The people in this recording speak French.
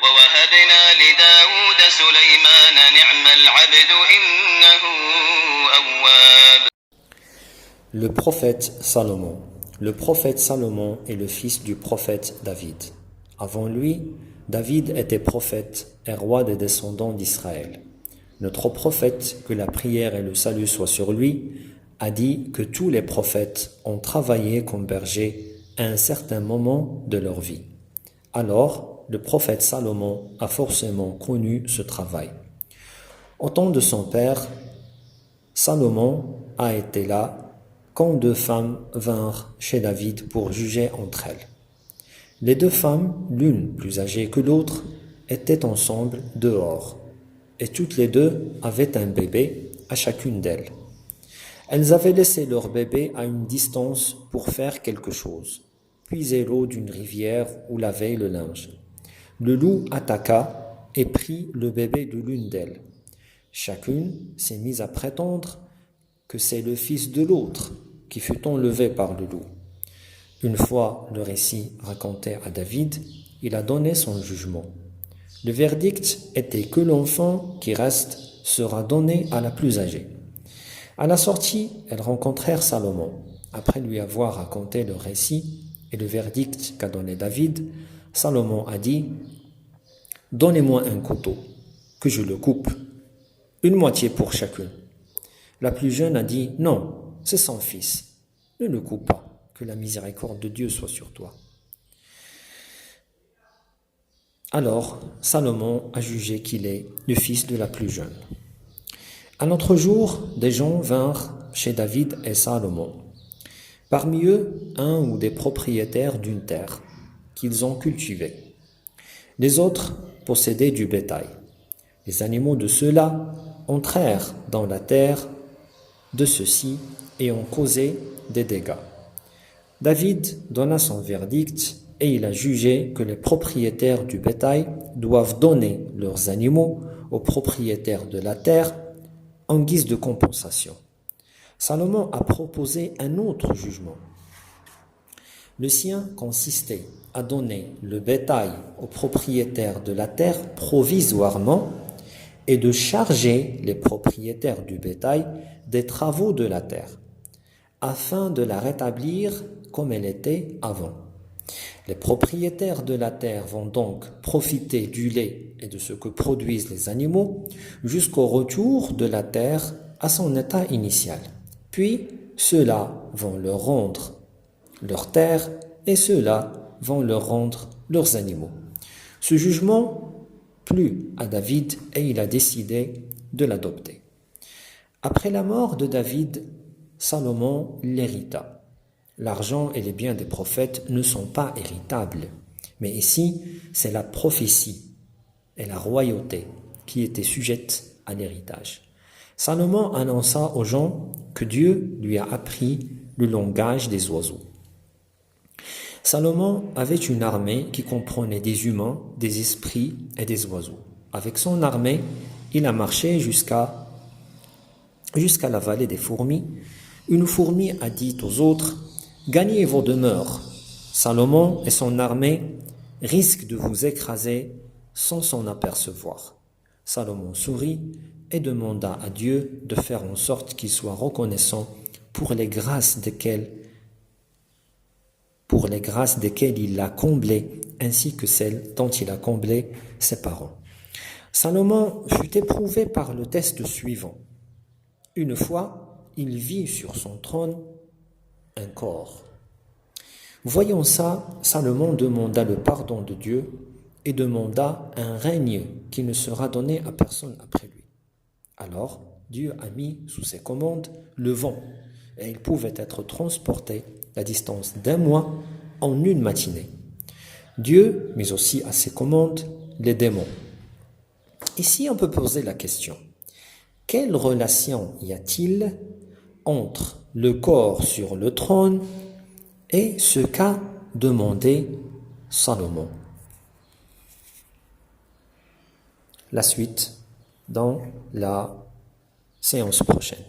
ووهبنا لداود سليمان نعم العبد إنه أواب. Le prophète Salomon. Le prophète Salomon est le fils du prophète David. Avant lui, David était prophète et roi des descendants d'Israël. Notre prophète, que la prière et le salut soient sur lui, a dit que tous les prophètes ont travaillé comme bergers à un certain moment de leur vie. Alors, le prophète Salomon a forcément connu ce travail. Au temps de son père, Salomon a été là quand deux femmes vinrent chez David pour juger entre elles. Les deux femmes, l'une plus âgée que l'autre, étaient ensemble dehors, et toutes les deux avaient un bébé à chacune d'elles. Elles avaient laissé leur bébé à une distance pour faire quelque chose, puiser l'eau d'une rivière ou laver le linge. Le loup attaqua et prit le bébé de l'une d'elles. Chacune s'est mise à prétendre que c'est le fils de l'autre qui fut enlevé par le loup. Une fois le récit raconté à David, il a donné son jugement. Le verdict était que l'enfant qui reste sera donné à la plus âgée. À la sortie, elles rencontrèrent Salomon. Après lui avoir raconté le récit et le verdict qu'a donné David, Salomon a dit « Donnez-moi un couteau, que je le coupe, une moitié pour chacune. » La plus jeune a dit « Non, c'est son fils, ne le coupe pas, que la miséricorde de Dieu soit sur toi. » Alors, Salomon a jugé qu'il est le fils de la plus jeune. Un autre jour, des gens vinrent chez David et Salomon. Parmi eux, un ou des propriétaires d'une terre qu'ils ont cultivée. Les autres possédaient du bétail. Les animaux de ceux-là entrèrent dans la terre de ceux-ci et ont causé des dégâts. David donna son verdict et il a jugé que les propriétaires du bétail doivent donner leurs animaux aux propriétaires de la terre en guise de compensation. Salomon a proposé un autre jugement. Le sien consistait à donner le bétail aux propriétaires de la terre provisoirement et de charger les propriétaires du bétail des travaux de la terre, afin de la rétablir comme elle était avant. Les propriétaires de la terre vont donc profiter du lait et de ce que produisent les animaux jusqu'au retour de la terre à son état initial. Puis, ceux-là vont leur rendre leur terre et ceux-là vont leur rendre leurs animaux. Ce jugement plut à David et il a décidé de l'adopter. Après la mort de David, Salomon l'hérita. L'argent et les biens des prophètes ne sont pas héritables, mais ici, c'est la prophétie et la royauté qui étaient sujettes à l'héritage. Salomon annonça aux gens que Dieu lui a appris le langage des oiseaux. Salomon avait une armée qui comprenait des humains, des esprits et des oiseaux. Avec son armée, il a marché jusqu'à la vallée des fourmis. Une fourmi a dit aux autres « Gagnez vos demeures. Salomon et son armée risquent de vous écraser sans s'en apercevoir. » Salomon sourit et demanda à Dieu de faire en sorte qu'il soit reconnaissant pour les grâces desquelles il l'a comblé, ainsi que celles dont il a comblé ses parents. Salomon fut éprouvé par le test suivant. Une fois, il vit sur son trône un corps. Voyant ça, Salomon demanda le pardon de Dieu et demanda un règne qui ne sera donné à personne après lui. Alors, Dieu a mis sous ses commandes le vent et il pouvait être transporté la distance d'un mois en une matinée. Dieu mit aussi à ses commandes les démons. Ici, on peut poser la question. Quelle relation y a-t-il entre le corps sur le trône et ce qu'a demandé Salomon? La suite dans la séance prochaine.